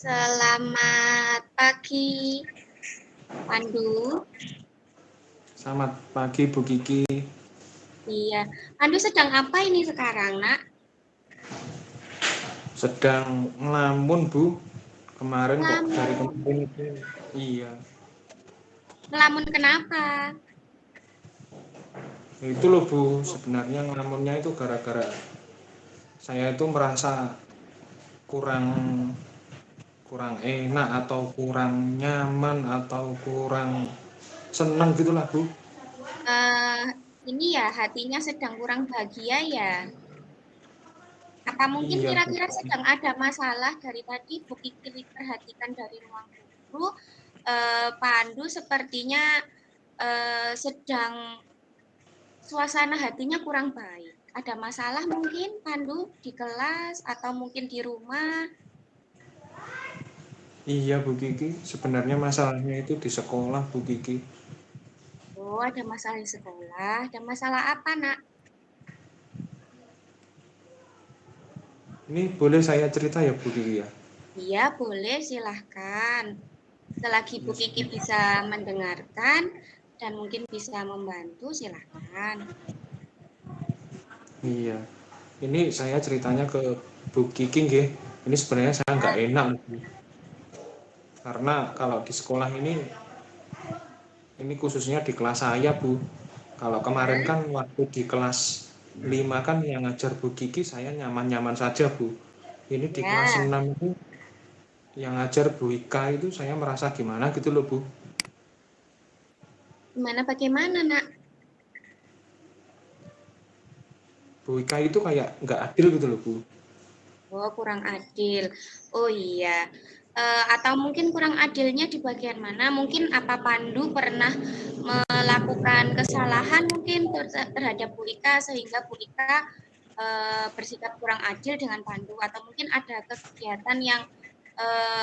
Selamat pagi, Pandu. Selamat pagi Bu Kiki. Iya, Pandu sedang apa ini sekarang, Nak? Sedang ngelamun Bu. Kemarin kok dari Ngelamun. kemarin itu. Iya. Ngelamun kenapa? Itu loh Bu, sebenarnya ngelamunnya itu gara-gara saya itu merasa kurang enak atau kurang nyaman atau kurang senang gitulah Bu. Ini ya hatinya sedang kurang bahagia ya. Apa mungkin Iya Bu. kira-kira sedang ada masalah dari tadi Bu Kiki perhatikan dari ruang guru. Pandu sepertinya sedang suasana hatinya kurang baik. Ada masalah mungkin Pandu di kelas atau mungkin di rumah? Iya Bu Kiki, sebenarnya masalahnya itu di sekolah Bu Kiki. Oh, ada masalah di sekolah. Ada masalah apa, Nak? Ini boleh saya cerita ya Bu Kiki ya? Iya, boleh, silahkan. Selagi Bu Kiki bisa mendengarkan dan mungkin bisa membantu, silahkan. Iya. Ini saya ceritanya ke Bu Kiki nggih. Ini sebenarnya saya nggak enak Bu. Karena kalau di sekolah ini khususnya di kelas saya Bu. Kalau kemarin kan waktu di kelas 5 kan yang ngajar Bu Kiki saya nyaman-nyaman saja Bu. Ini di kelas Ya, 6 itu yang ngajar Bu Ika itu saya merasa gimana gitu loh Bu. gimana bagaimana, Nak? Bu Ika itu kayak nggak adil gitu loh Bu. Oh, kurang adil. Oh iya. Atau mungkin kurang adilnya di bagian mana? Mungkin apa Pandu pernah melakukan kesalahan mungkin terhadap Bu Ika sehingga Bu Ika bersikap kurang adil dengan Pandu, atau mungkin ada kegiatan yang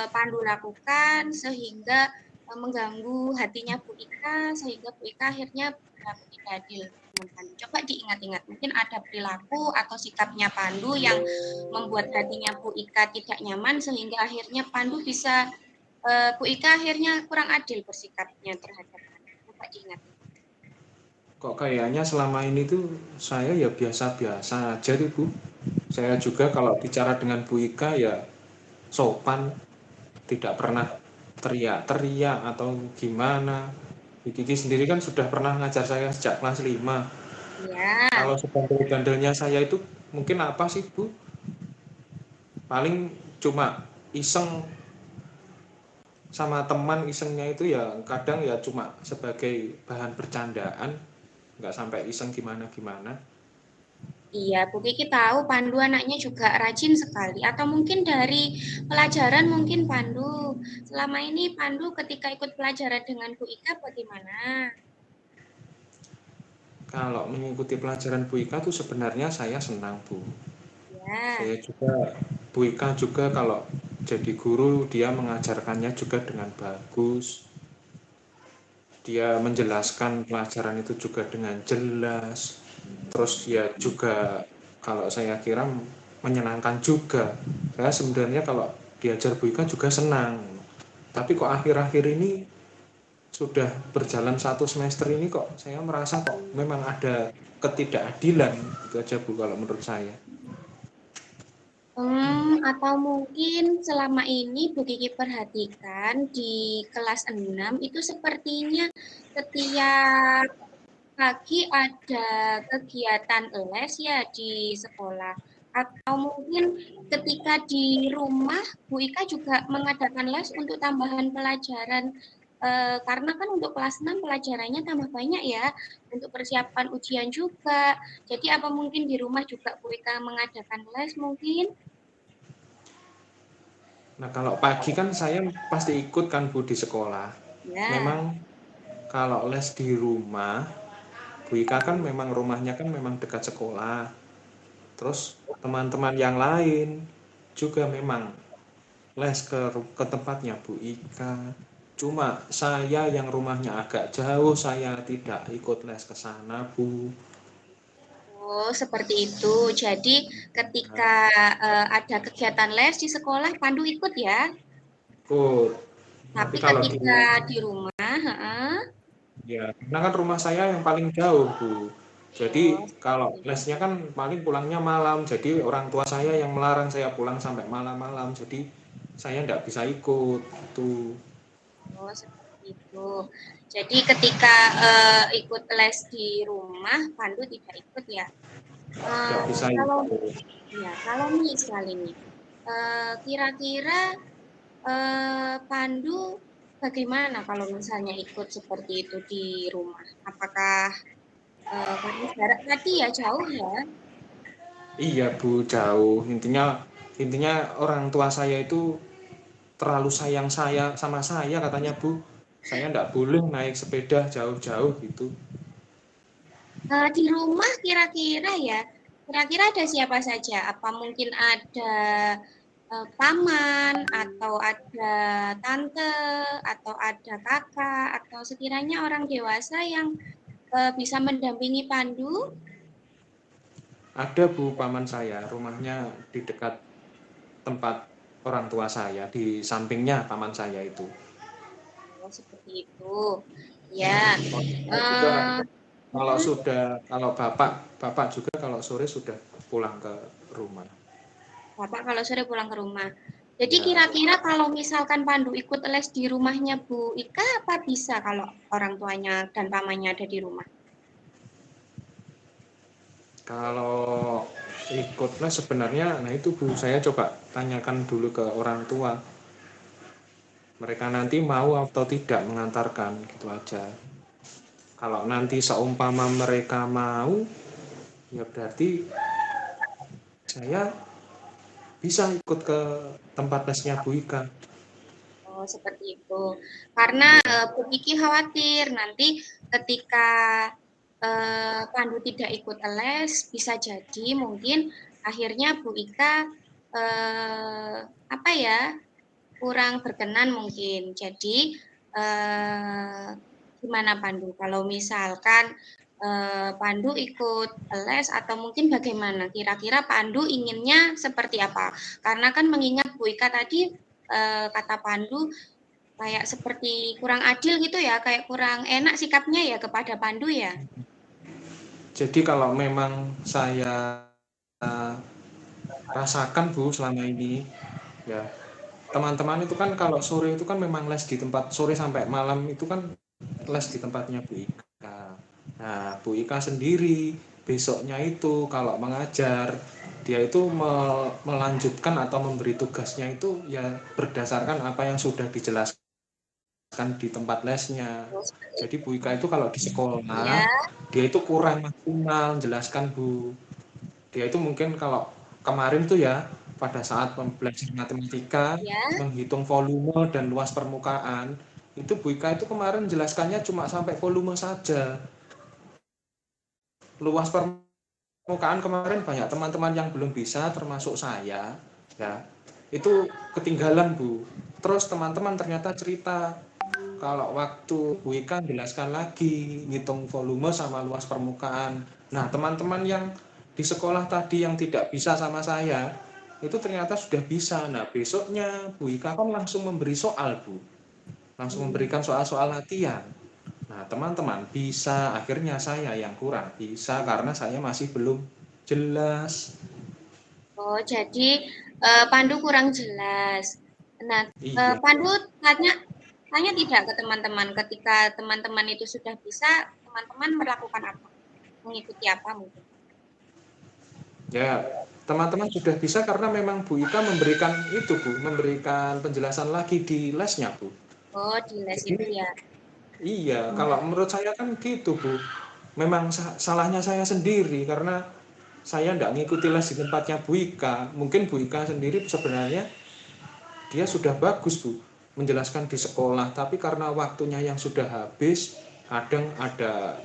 Pandu lakukan sehingga mengganggu hatinya Bu Ika sehingga Bu Ika akhirnya berlaku tidak adil dengan Pandu. Coba diingat-ingat, mungkin ada perilaku atau sikapnya Pandu yang membuat hatinya Bu Ika tidak nyaman sehingga akhirnya Pandu bisa Bu Ika akhirnya kurang adil bersikapnya terhadap Pandu. Coba diingat. Kok kayaknya selama ini tuh saya ya biasa-biasa aja tuh Bu. Saya juga kalau bicara dengan Bu Ika ya sopan, tidak pernah teriak-teriak atau gimana. Bu Kiki sendiri kan sudah pernah ngajar saya sejak kelas 5. Ya, Kalau sebandel-bandelnya saya itu mungkin apa sih Bu? Paling cuma iseng sama teman, isengnya itu ya kadang ya cuma sebagai bahan bercandaan, nggak sampai iseng gimana-gimana. iya, Bu Kiki tahu Pandu anaknya juga rajin sekali. Atau mungkin dari pelajaran mungkin Pandu. Selama ini Pandu ketika ikut pelajaran dengan Bu Ika bagaimana? Kalau mengikuti pelajaran Bu Ika tuh sebenarnya saya senang Bu. Ya, Saya juga, Bu Ika juga kalau jadi guru dia mengajarkannya juga dengan bagus. Dia menjelaskan pelajaran itu juga dengan jelas. Terus dia juga kalau saya kira menyenangkan juga. Saya sebenarnya kalau diajar Bu Ika juga senang. Tapi kok akhir-akhir ini sudah berjalan 1 semester ini kok saya merasa kok memang ada ketidakadilan. Itu aja Bu kalau menurut saya. atau mungkin selama ini Bu Kiki perhatikan di kelas 6 itu sepertinya setiap pagi ada kegiatan les ya di sekolah. Atau mungkin ketika di rumah Bu Ika juga mengadakan les untuk tambahan pelajaran karena kan untuk kelas 6 pelajarannya tambah banyak ya, untuk persiapan ujian juga. Jadi apa mungkin di rumah juga Bu Ika mengadakan les mungkin? Nah, kalau pagi kan saya pasti ikut kan Bu di sekolah. Ya. Memang kalau les di rumah, Bu Ika kan memang rumahnya kan memang dekat sekolah. Terus teman-teman yang lain juga memang les ke tempatnya Bu Ika. Cuma saya yang rumahnya agak jauh, saya tidak ikut les ke sana, Bu. Oh, seperti itu. Jadi ketika ada kegiatan les di sekolah, Pandu ikut ya. Ikut. Tapi Tapi kalau di ketika di rumah, ya, karena kan rumah saya yang paling jauh, Bu. Jadi oh, kalau seperti itu. lesnya kan paling pulangnya malam. Jadi orang tua saya yang melarang saya pulang sampai malam-malam. Jadi saya tidak bisa ikut. Tuh, Oh, seperti itu. Jadi ketika ikut les di rumah, Pandu tidak ikut ya. tidak bisa Kalau ikut. ya, kalau misal ini, kira-kira Pandu bagaimana kalau misalnya ikut seperti itu di rumah? Apakah karena jarak tadi ya jauh ya? Iya, Bu, jauh. Intinya orang tua saya itu terlalu sayang saya sama saya katanya, Bu. Saya tidak boleh naik sepeda jauh-jauh gitu. Di rumah kira-kira ya, kira-kira ada siapa saja? Apa mungkin ada paman atau ada tante atau ada kakak atau sekiranya orang dewasa yang bisa mendampingi Pandu? Ada, Bu, paman saya, rumahnya di dekat tempat orang tua saya, di sampingnya paman saya itu. Oh, seperti itu. Ya. Saya juga eh, kalau bapak juga kalau sore sudah pulang ke rumah. Bapak kalau sore pulang ke rumah. Jadi Ya, kira-kira kalau misalkan Pandu ikut les di rumahnya Bu Ika, apa bisa kalau orang tuanya dan pamannya ada di rumah? kalau ikut les sebenarnya, nah itu Bu, saya coba tanyakan dulu ke orang tua. Mereka nanti mau atau tidak mengantarkan, gitu aja. Kalau nanti seumpama mereka mau, ya berarti saya bisa ikut ke tempat lesnya Bu Ika. Oh, seperti itu. Karena Ya, Bu Kiki khawatir nanti ketika Pandu tidak ikut les, bisa jadi mungkin akhirnya Bu Ika apa ya kurang berkenan mungkin. Jadi gimana Pandu? Kalau misalkan Pandu ikut les atau mungkin bagaimana? Kira-kira Pandu inginnya seperti apa? Karena kan mengingat Bu Ika tadi kata Pandu kayak seperti kurang adil gitu ya, kayak kurang enak sikapnya ya kepada Pandu ya. jadi kalau memang saya rasakan Bu selama ini, ya teman-teman itu kan kalau sore itu kan memang les di tempat sore sampai malam itu kan les di tempatnya Bu Ika. Nah, Bu Ika sendiri besoknya itu kalau mengajar dia itu melanjutkan atau memberi tugasnya itu ya berdasarkan apa yang sudah dijelaskan di tempat lesnya. Oh, seperti Jadi itu. Bu Ika itu kalau di sekolah Ya, dia itu kurang maksimal jelaskan Bu. Dia itu mungkin kalau kemarin tuh ya pada saat belajar matematika ya, menghitung volume dan luas permukaan itu Bu Ika itu kemarin jelaskannya cuma sampai volume saja. Luas permukaan kemarin banyak teman-teman yang belum bisa termasuk saya ya. Itu ketinggalan Bu. Terus teman-teman ternyata cerita kalau waktu Bu Ika jelaskan lagi ngitung volume sama luas permukaan. Nah, teman-teman yang di sekolah tadi yang tidak bisa sama saya itu ternyata sudah bisa. Nah, besoknya Bu Ika kan langsung memberi soal, Bu. Langsung memberikan soal-soal latihan. Nah, teman-teman bisa, akhirnya saya yang kurang bisa karena saya masih belum jelas. oh jadi Pandu kurang jelas. Nah, Iya. Pandu tanya tanya tidak ke teman-teman ketika teman-teman itu sudah bisa, teman-teman melakukan apa? Mengikuti apa mungkin? Ya, teman-teman sudah bisa karena memang Bu Ika memberikan itu, Bu, memberikan penjelasan lagi di lesnya, Bu. Oh, di les itu Jadi ya. iya, kalau menurut saya kan gitu Bu. Memang salahnya saya sendiri karena saya tidak ngikuti les di tempatnya Bu Ika. Mungkin Bu Ika sendiri sebenarnya dia sudah bagus Bu menjelaskan di sekolah, tapi karena waktunya yang sudah habis, kadang ada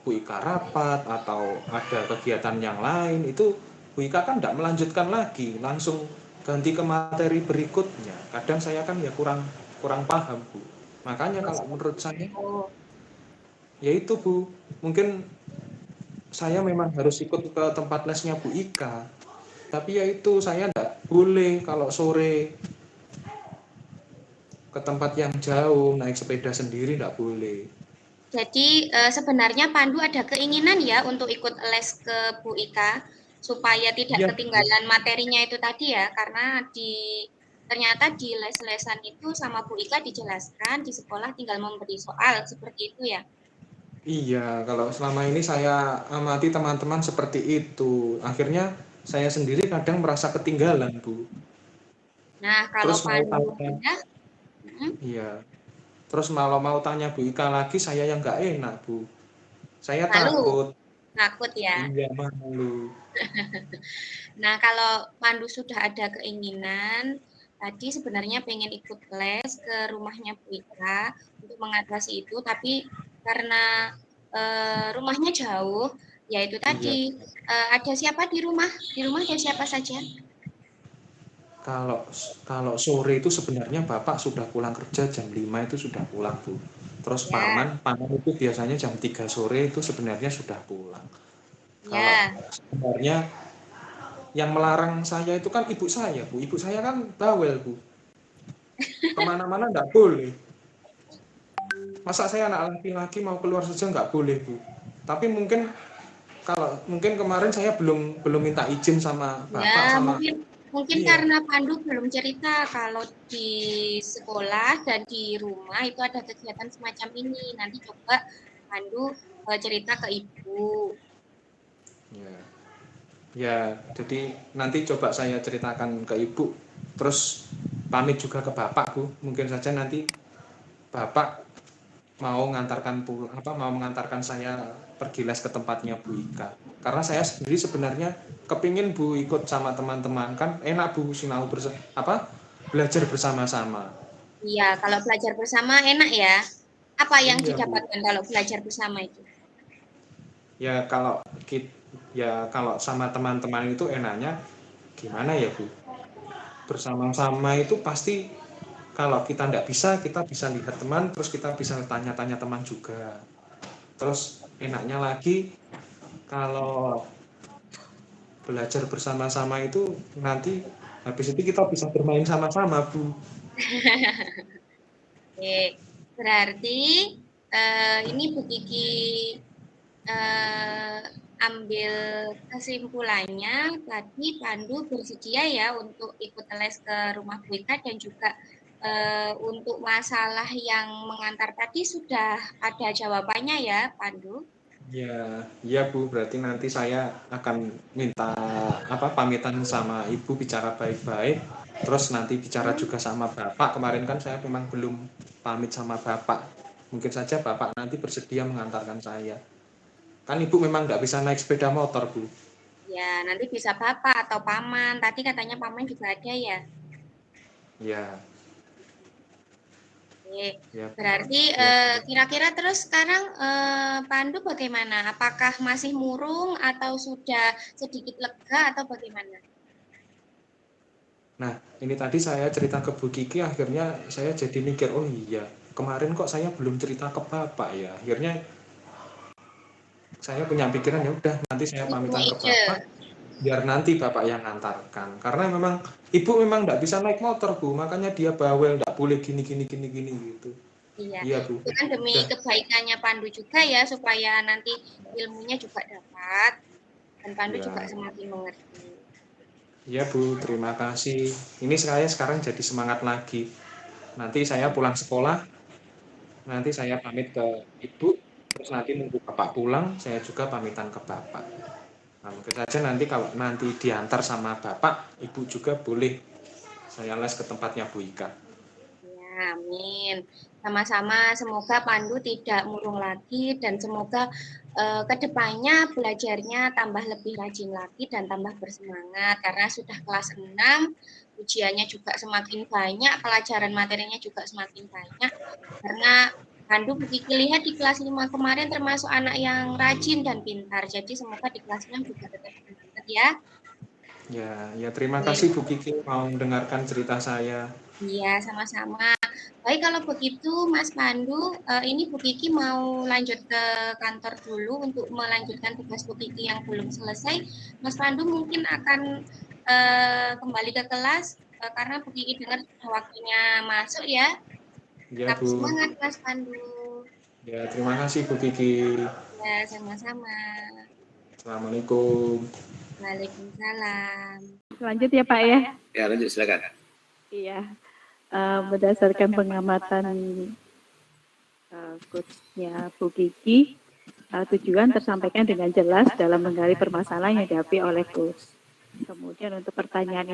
Bu Ika rapat atau ada kegiatan yang lain, itu Bu Ika kan tidak melanjutkan lagi, langsung ganti ke materi berikutnya. Kadang saya kan ya kurang kurang paham Bu. Makanya Oh, kalau seperti menurut saya, itu. ya itu Bu, mungkin saya memang harus ikut ke tempat lesnya Bu Ika. Tapi ya itu saya tidak boleh kalau sore ke tempat yang jauh, naik sepeda sendiri tidak boleh. Jadi sebenarnya Pandu ada keinginan ya untuk ikut les ke Bu Ika supaya tidak Iya, Bu. ketinggalan materinya itu tadi ya, karena ternyata di les-lesan itu sama Bu Ika dijelaskan di sekolah tinggal memberi soal seperti itu ya. Iya, kalau selama ini saya amati teman-teman seperti itu. Akhirnya saya sendiri kadang merasa ketinggalan, Bu. Nah, kalau Terus mau Pandu tanya, udah, iya. Terus malah mau tanya Bu Ika lagi, saya yang nggak enak, Bu. Saya malu, takut. takut ya. Iya, malu. Nah, kalau Pandu sudah ada keinginan, tadi sebenarnya pengen ikut les ke rumahnya Bu Ika untuk mengatasi itu, tapi karena rumahnya jauh, ya itu Iya. tadi ada siapa di rumah? Di rumah ada siapa saja? Kalau kalau sore itu sebenarnya Bapak sudah pulang kerja jam 5 itu sudah pulang, Bu. Terus Ya, paman itu biasanya jam 3 sore itu sebenarnya sudah pulang. Kalau ya, sebenarnya yang melarang saya itu kan ibu saya, Bu. Ibu saya kan bawel, Bu. Kemana-mana nggak boleh. Masa saya anak laki-laki mau keluar saja nggak boleh, Bu. Tapi mungkin kalau mungkin kemarin saya belum belum minta izin sama bapak ya. sama Mungkin mungkin iya. karena Pandu belum cerita kalau di sekolah dan di rumah itu ada kegiatan semacam ini. Nanti coba Pandu cerita ke ibu. Ya. Ya, jadi nanti coba saya ceritakan ke ibu. Terus pamit juga ke bapak, Bu. Mungkin saja nanti bapak mau mengantarkan saya pergi les ke tempatnya Bu Ika. Karena saya sendiri sebenarnya kepingin Bu ikut sama teman-teman, kan enak Bu sinau belajar bersama-sama. Iya, kalau belajar bersama enak ya. Apa yang Iya Bu. didapatkan kalau belajar bersama itu? Ya kalau sama teman-teman itu enaknya gimana ya Bu? Bersama-sama itu pasti kalau kita tidak bisa, kita bisa lihat teman, terus kita bisa tanya-tanya teman juga. Terus enaknya lagi kalau belajar bersama-sama itu nanti habis itu kita bisa bermain sama-sama, Bu. Oke, berarti ini Bu Kiki eh, ambil kesimpulannya tadi Pandu bersedia ya untuk ikut les ke rumah Bu Ika dan juga untuk masalah yang mengantar tadi sudah ada jawabannya ya Pandu. Ya, iya Bu, berarti nanti saya akan minta pamitan sama Ibu bicara baik-baik. Terus nanti bicara juga sama Bapak. Kemarin kan saya memang belum pamit sama Bapak. Mungkin saja Bapak nanti bersedia mengantarkan saya. Kan Ibu memang nggak bisa naik sepeda motor, Bu. Ya, nanti bisa Bapak atau Paman. Tadi katanya Paman juga ada ya. Ya, Oke, ya, berarti ya. kira-kira terus sekarang Pandu bagaimana? Apakah masih murung atau sudah sedikit lega atau bagaimana? Nah, ini tadi saya cerita ke Bu Kiki, akhirnya saya jadi mikir, oh iya, kemarin kok saya belum cerita ke Bapak ya. Akhirnya saya punya pikiran, ya udah nanti saya Ini punya pamitan ke ide. Bapak, biar nanti Bapak yang ngantarkan. Karena memang Ibu memang nggak bisa naik motor, Bu, makanya dia bawel, nggak boleh gini, gini, gini, gini, gitu. Iya, Iya, Bu. itu kan demi Udah, kebaikannya Pandu juga ya, supaya nanti ilmunya juga dapat dan Pandu juga ya. semakin mengerti. Iya, Bu, terima kasih. Ini saya sekarang jadi semangat lagi. Nanti saya pulang sekolah, nanti saya pamit ke Ibu, terus nanti nunggu Bapak pulang, saya juga pamitan ke Bapak. Nah, mungkin saja nanti kalau nanti diantar sama Bapak, Ibu juga boleh saya les ke tempatnya Bu Ika. Ya, amin. Sama-sama, semoga Pandu tidak murung lagi dan semoga kedepannya belajarnya tambah lebih rajin lagi dan tambah bersemangat karena sudah kelas 6, ujiannya juga semakin banyak, pelajaran materinya juga semakin banyak. Karena Pandu Bu Kiki lihat di kelas 5 kemarin termasuk anak yang rajin dan pintar. Jadi semoga di kelas 6 juga tetap pintar ya. Ya, terima kasih Bu Kiki mau mendengarkan cerita saya. Iya, sama-sama. Baik, kalau begitu Mas Pandu, ini Bu Kiki mau lanjut ke kantor dulu untuk melanjutkan tugas Bu Kiki yang belum selesai. Mas Pandu mungkin akan kembali ke kelas karena Bu Kiki dengar sudah waktunya masuk ya. Ya Tetap Bu. semangat Mas Pandu. Ya, terima kasih Bu Kiki. Ya, sama-sama. Assalamualaikum. Waalaikumsalam. Lanjut ya Pak ya. Ya, lanjut silakan. Iya, berdasarkan pengamatan coachnya Bu Kiki, tujuan tersampaikan dengan jelas dalam menggali permasalahan yang dihadapi oleh coach. Kemudian untuk pertanyaan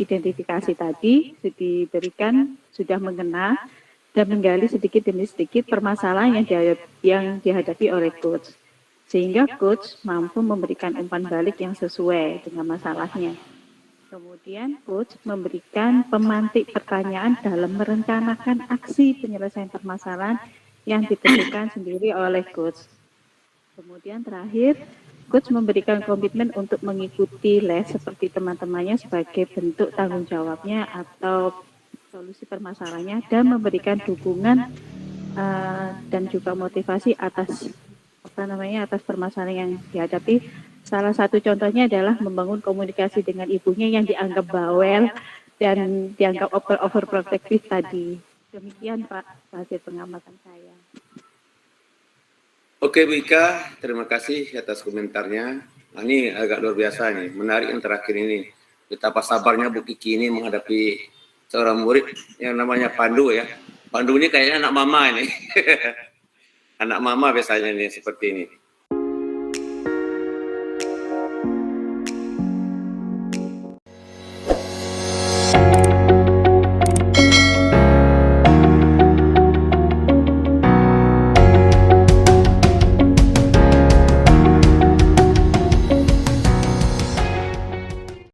identifikasi tadi diberikan sudah mengena dan menggali sedikit demi sedikit permasalahan yang dihadapi oleh coach, sehingga coach mampu memberikan umpan balik yang sesuai dengan masalahnya. Kemudian coach memberikan pemantik pertanyaan dalam merencanakan aksi penyelesaian permasalahan yang ditentukan sendiri oleh coach. Kemudian terakhir, coach memberikan komitmen untuk mengikuti les seperti teman-temannya sebagai bentuk tanggung jawabnya atau solusi permasalahannya dan memberikan dukungan dan juga motivasi atas atas permasalahan yang dihadapi. Salah satu contohnya adalah membangun komunikasi dengan ibunya yang dianggap bawel dan dianggap overprotective tadi. Demikian Pak hasil pengamatan saya. Oke Bu Ika, terima kasih atas komentarnya. Nah, ini agak luar biasa nih, menarik yang terakhir ini. Betapa sabarnya Bu Kiki ini menghadapi seorang murid yang namanya Pandu ya. Pandu ini kayaknya anak mama ini. Anak mama biasanya nih seperti ini.